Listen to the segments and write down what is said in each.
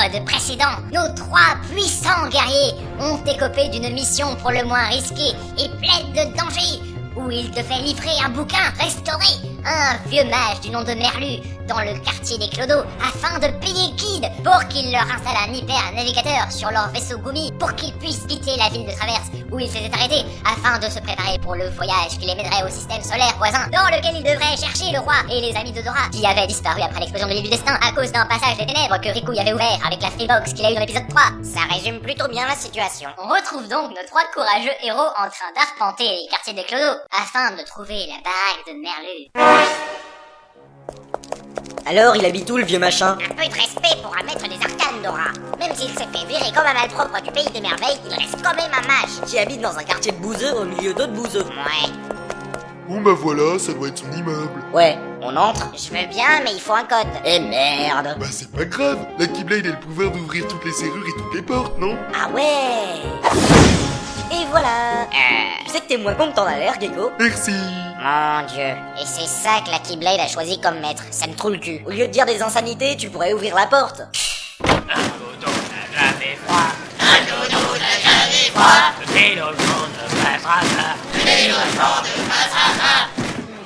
l'épisode précédent, nos 3 puissants guerriers ont écopé d'une mission pour le moins risquée et pleine de dangers, où ils devaient livrer un bouquin restauré à un vieux mage du nom de Merlu dans le quartier des Clodos afin de payer Kid pour qu'il leur installe un hyper-navigateur sur leur vaisseau Gumi pour qu'ils puissent quitter la ville de Traverse où ils s'étaient arrêtés afin de se préparer pour le voyage qui les mènerait au système solaire voisin dans lequel ils devraient chercher le roi et les amis de Dora qui avaient disparu après l'explosion de l'île du destin à cause d'un passage des ténèbres que Riku y avait ouvert avec la Freebox qu'il a eu dans l'épisode 3. Ça résume plutôt bien la situation. On retrouve donc nos 3 courageux héros en train d'arpenter les quartiers des Clodos afin de trouver la baraque de Merlu. Alors, il habite où, le vieux machin? Un peu de respect pour un maître des arcanes, Dora. Même s'il s'est fait virer comme un malpropre du pays des merveilles, il reste quand même un mage. Qui habite dans un quartier de bouseux au milieu d'autres bouseux. Ouais. Bon bah voilà, ça doit être son immeuble. Ouais, on entre? Je veux bien, mais il faut un code. Eh merde! Bah c'est pas grave, la Keyblade a le pouvoir d'ouvrir toutes les serrures et toutes les portes, non? Ah ouais! Et voilà! Tu sais que t'es moins con que t'en as l'air, Gecko? Merci. Mon dieu. Et c'est ça que la Keyblade a choisi comme maître. Ça me trouve le cul. Au lieu de dire des insanités, tu pourrais ouvrir la porte. J'avais froid. Un dodo n'a jamais froid. Le vélo jaune ne passera pas. Le vélo jaune ne passera pas.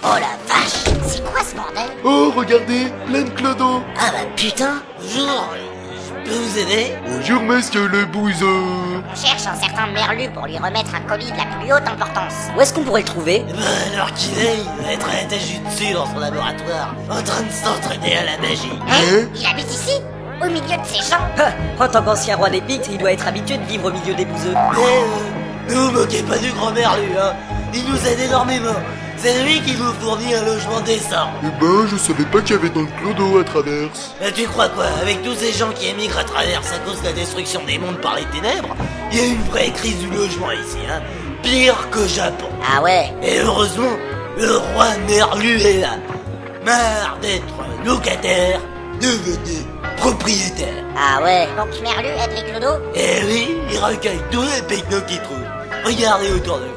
Oh la vache. C'est quoi ce bordel? Oh regardez, plein Clodo. Ah bah putain! Bonjour, je peux vous aider? Bonjour monsieur le bouseux. On cherche un certain Merlu pour lui remettre un colis de la plus haute importance. Où est-ce qu'on pourrait le trouver? Eh ben, alors qu'il est, il va être à l'étage du dessus dans son laboratoire, en train de s'entraîner à la magie. Hein? Il habite ici? Au milieu de ces gens? Ah, en tant qu'ancien roi des Pictes, il doit être habitué de vivre au milieu des bouseux. Ne vous moquez pas du grand Merlu, hein. Il nous aide énormément. C'est lui qui nous fournit un logement décent. Eh ben, je savais pas qu'il y avait dans le Clodo à Traverse. Mais tu crois quoi? Avec tous ces gens qui émigrent à travers à cause de la destruction des mondes par les ténèbres, il y a une vraie crise du logement ici, hein. Pire qu'au Japon. Ah ouais? Et heureusement, le roi Merlu est là. Marre d'être locataire, devenez propriétaire. Ah ouais? Donc Merlu aide les clodos? Et oui, il recueille tous les pecnos qu'il trouve. Regardez autour de vous.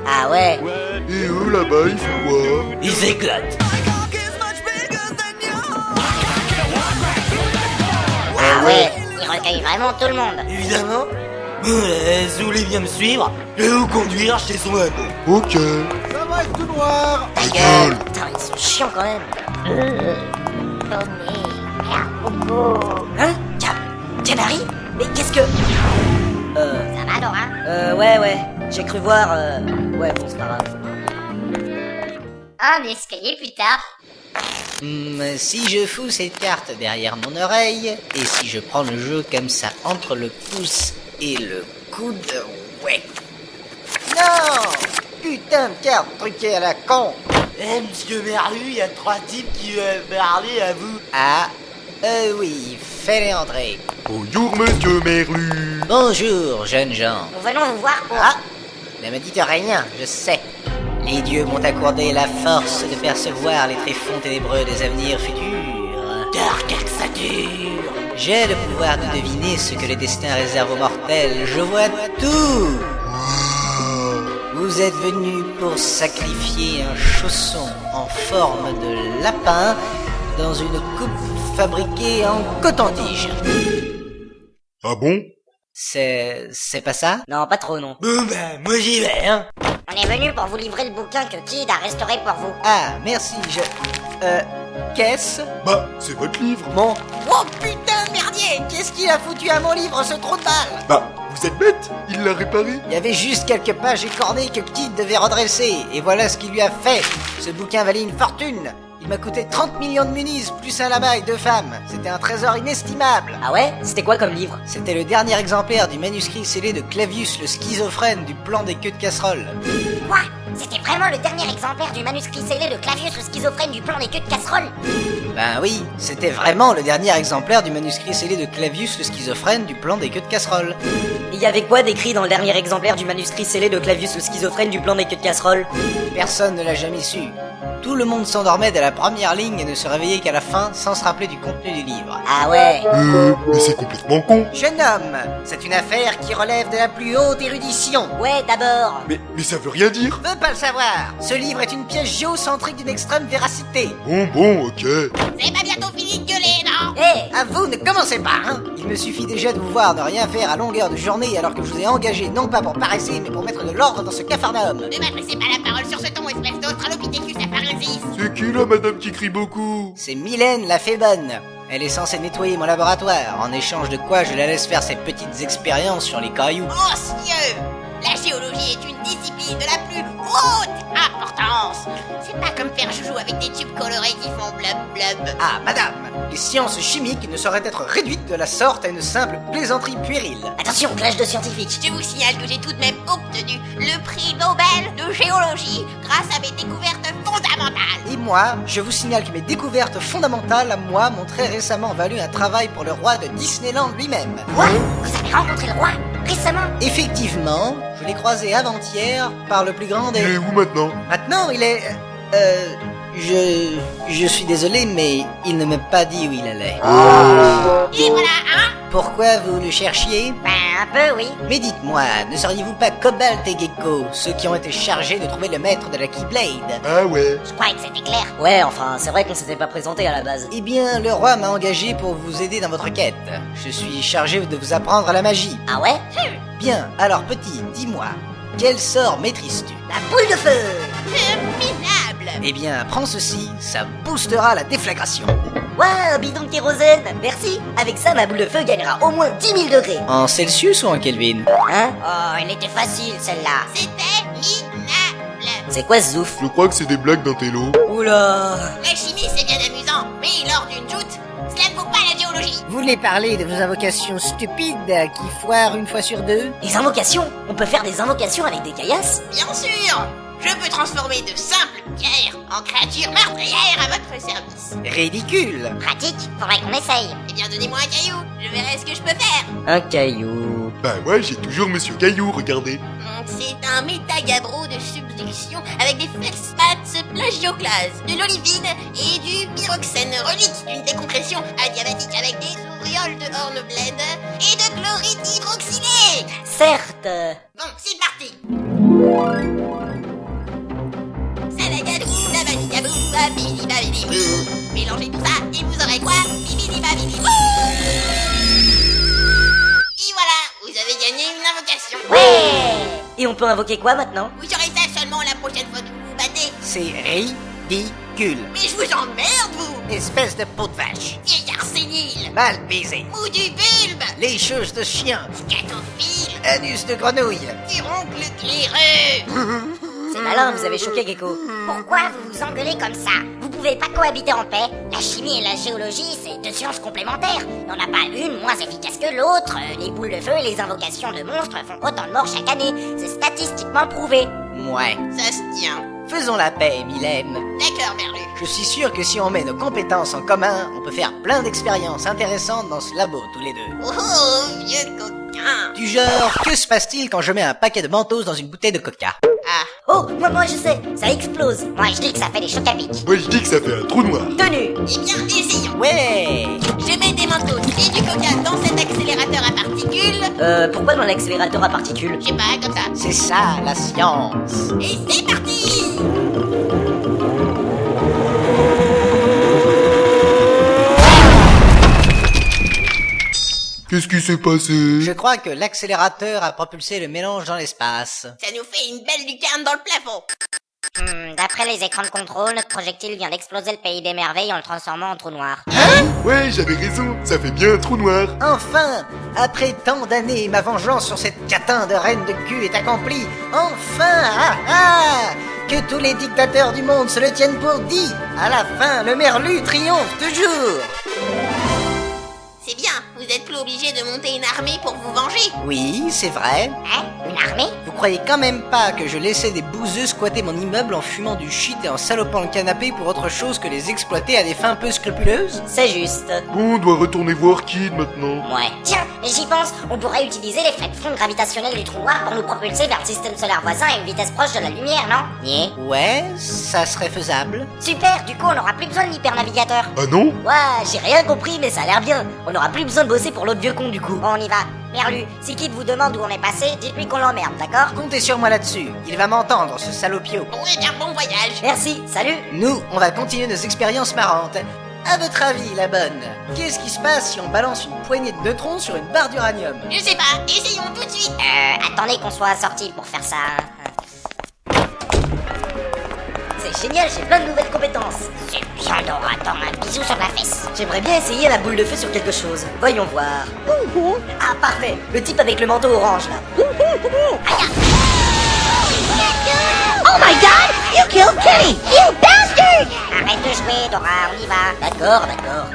Ah ouais? Et eux là-bas, ils font quoi? Ils s'éclatent. Ah ouais. Il recueille vraiment tout le monde. Évidemment. Si vous voulez bien me suivre, je vais vous conduire chez son ado. Ok. Ta Ta gueule. gueule. Putain, ils sont chiants quand même. Hein? Canary? Mais qu'est-ce que... Ça va, Dora? Ouais, j'ai cru voir, ouais, bon, c'est pas grave. Un escalier plus tard. Si je fous cette carte derrière mon oreille, et si je prends le jeu comme ça entre le pouce et le coude, ouais. Non! Putain de carte truquée à la con! Eh, monsieur Merlu, il y a 3 types qui veulent parler à vous. Ah, oui, fais-les entrer. Bonjour monsieur Merlu. Bonjour, jeunes gens. Nous venons vous voir pour... Ah, ne me dites rien, je sais. Les dieux m'ont accordé la force de percevoir les tréfonds ténébreux des avenirs futurs. Dark Axadur. J'ai le pouvoir de deviner ce que le destin réserve aux mortels. Je vois tout. Vous êtes venus pour sacrifier un chausson en forme de lapin dans une coupe fabriquée en coton-tige. Ah bon? C'est pas ça? Non, pas trop, non. Bon ben, moi j'y vais, hein. On est venu pour vous livrer le bouquin que Kid a restauré pour vous. Ah, merci, qu'est-ce? Bah, c'est votre livre. Mon... Oh putain, merdier! Qu'est-ce qu'il a foutu à mon livre, ce trou de balle? Bah, vous êtes bête, il l'a réparé. Il y avait juste quelques pages écornées que Kid devait redresser, et voilà ce qu'il lui a fait. Ce bouquin valait une fortune. Il m'a coûté 30 millions de munis, plus un lama et 2 femmes. C'était un trésor inestimable. Ah ouais? C'était quoi comme livre? C'était le dernier exemplaire du manuscrit scellé de Clavius le schizophrène du plan des queues de casserole. Quoi? C'était vraiment le dernier exemplaire du manuscrit scellé de Clavius le schizophrène du plan des queues de casserole? Ben oui, c'était vraiment le dernier exemplaire du manuscrit scellé de Clavius le schizophrène du plan des queues de casserole. Il y avait quoi décrit dans le dernier exemplaire du manuscrit scellé de Clavius le schizophrène du plan des queues de casserole? Personne ne l'a jamais su. Tout le monde s'endormait dès la première ligne et ne se réveillait qu'à la fin sans se rappeler du contenu du livre. Ah ouais? Mais c'est complètement con. Jeune homme, c'est une affaire qui relève de la plus haute érudition. Ouais, d'abord. Mais ça veut rien dire. Veux pas le savoir. Ce livre est une pièce géocentrique d'une extrême véracité. Bon, ok. C'est pas bientôt fini de gueuler, non? Eh, À vous, ne commencez pas, hein. Il me suffit déjà de vous voir ne rien faire à longueur de journée alors que je vous ai engagé non pas pour paresser, mais pour mettre de l'ordre dans ce capharnaüm. Ne m'adressez pas la parole sur ce ton, espèce d'australopithecus apharensis. C'est qui là, madame qui crie beaucoup? C'est Mylène, la fée bonne. Elle est censée nettoyer mon laboratoire, en échange de quoi je la laisse faire ses petites expériences sur les cailloux. Oh cieux! La géologie est une discipline de la plus haute importance. C'est pas comme faire joujou avec des tubes colorés qui font blub blub. Ah, madame, les sciences chimiques ne sauraient être réduites de la sorte à une simple plaisanterie puérile. Attention, clash de scientifiques. Je vous signale que j'ai tout de même obtenu le prix Nobel de géologie grâce à mes découvertes fondamentales. Et moi, je vous signale que mes découvertes fondamentales à moi m'ont très récemment valu un travail pour le roi de Disneyland lui-même. Quoi? Vous avez rencontré le roi? Récemment? Effectivement, je l'ai croisé avant-hier par le plus grand Il est des... où maintenant? Maintenant, il est... Je suis désolé, mais il ne m'a pas dit où il allait. Et voilà, hein? Pourquoi vous le cherchiez? Ben, un peu, oui. Mais dites-moi, ne seriez-vous pas Cobalt et Gecko, ceux qui ont été chargés de trouver le maître de la Keyblade? Ah ouais. Je croyais que c'était clair. Ouais, enfin, c'est vrai qu'on s'était pas présenté à la base. Eh bien, le roi m'a engagé pour vous aider dans votre quête. Je suis chargé de vous apprendre la magie. Ah ouais? Bien, alors petit, dis-moi, quel sort maîtrises-tu? La boule de feu! Minable. Eh bien, prends ceci, ça boostera la déflagration. Waouh, bidon de kérosène! Merci! Avec ça, ma boule de feu gagnera au moins 10 000 degrés. En Celsius ou en Kelvin? Hein? Oh, elle était facile, celle-là. C'était minable. C'est quoi ce zouf? Je crois que c'est des blagues d'intello. Oula! La chimie, c'est bien amusant, mais lors d'une joute, cela ne vaut pas la géologie. Vous voulez parler de vos invocations stupides qui foirent une fois sur deux? Les invocations? On peut faire des invocations avec des caillasses? Bien sûr. Je peux transformer de simples pierres en créatures meurtrières à votre service. Ridicule! Pratique, faudrait qu'on essaye. Eh bien, donnez-moi un caillou, je verrai ce que je peux faire. Un caillou... Bah ouais, j'ai toujours Monsieur Caillou, regardez. C'est un métagabro de subduction avec des feldspaths plagioclases, de l'olivine et du pyroxène, relique d'une décompression adiabatique avec des auréoles de hornblende et de chlorite hydroxylé. Certes! Bon, c'est parti. Salagadou, labadidabou, babidi-babidi-bou. Mélangez tout ça et vous aurez quoi? Bibidi-babidi-bou. Et voilà, vous avez gagné une invocation. Et on peut invoquer quoi maintenant? Vous saurez ça seulement la prochaine fois que vous vous battez. C'est ridicule! Mais je vous emmerde, vous. Espèce de peau de vache! Vieillard sénile. Mal baisé! Mou du bulbe. Lécheuse de chien! Scatophile. Anus de grenouille! Furoncle claireux. C'est malin, vous avez choqué Gecko. Pourquoi vous vous engueulez comme ça? Vous pouvez pas cohabiter en paix? La chimie et la géologie, c'est deux sciences complémentaires. Il n'y en a pas une moins efficace que l'autre. Les boules de feu et les invocations de monstres font autant de morts chaque année. C'est statistiquement prouvé. Ouais. Ça se tient. Faisons la paix, Mylène. D'accord, Merlu. Je suis sûr que si on met nos compétences en commun, on peut faire plein d'expériences intéressantes dans ce labo, tous les deux. Oh, vieux coquin. Du genre, que se passe-t-il quand je mets un paquet de mentos dans une bouteille de coca? Ah, Oh, moi je sais, ça explose. Moi, je dis que ça fait des chocs à pic. Moi je dis que ça fait un trou noir. Tenue. eh bien, essayons. Ouais! Je mets des manteaux et du coca dans cet accélérateur à particules. Pourquoi dans l'accélérateur à particules? Je sais pas, comme ça. C'est ça, la science! Et c'est parti. Qu'est-ce qui s'est passé? Je crois que l'accélérateur a propulsé le mélange dans l'espace. Ça nous fait une belle lucarne dans le plafond. D'après les écrans de contrôle, notre projectile vient d'exploser le pays des merveilles en le transformant en trou noir. Ouais, j'avais raison, ça fait bien un trou noir. Enfin! Après tant d'années, ma vengeance sur cette catin de reine de cul est accomplie! Enfin! Ah ah! Que tous les dictateurs du monde se le tiennent pour dit! À la fin, le Merlu triomphe toujours! C'est bien, vous êtes plus obligé de monter une armée pour vous venger. Oui, c'est vrai. Hein? Une armée? Vous croyez quand même pas que je laissais des bouseux squatter mon immeuble en fumant du shit et en salopant le canapé pour autre chose que les exploiter à des fins peu scrupuleuses? C'est juste. Bon, on doit retourner voir Kid maintenant. Ouais. Tiens, j'y pense, on pourrait utiliser l'effet de fond gravitationnel du trou noir pour nous propulser vers le système solaire voisin à une vitesse proche de la lumière, non? Nier. Ouais, ça serait faisable. Super, du coup on n'aura plus besoin de l'hypernavigateur. Ah non? Ouais, j'ai rien compris, mais ça a l'air bien. On aura plus besoin de bosser pour l'autre vieux con du coup. Bon, on y va. Merlu, si Kid vous demande où on est passé, dites-lui qu'on l'emmerde, d'accord? Comptez sur moi là-dessus. Il va m'entendre, ce salopio. Bon, et bien, bon voyage. Merci, salut. Nous, on va continuer nos expériences marrantes. À votre avis, la bonne, qu'est-ce qui se passe si on balance une poignée de neutrons sur une barre d'uranium? Je sais pas, essayons tout de suite. Attendez qu'on soit sorti pour faire ça. C'est génial, j'ai plein de nouvelles compétences. C'est bien, Dora, attends, un bisou sur la fesse. J'aimerais bien essayer la boule de feu sur quelque chose. Voyons voir. Ah, parfait. Le type avec le manteau orange, là. Oh my god! You killed Kenny! You bastard! Arrête de jouer, Dora, on y va. D'accord, d'accord.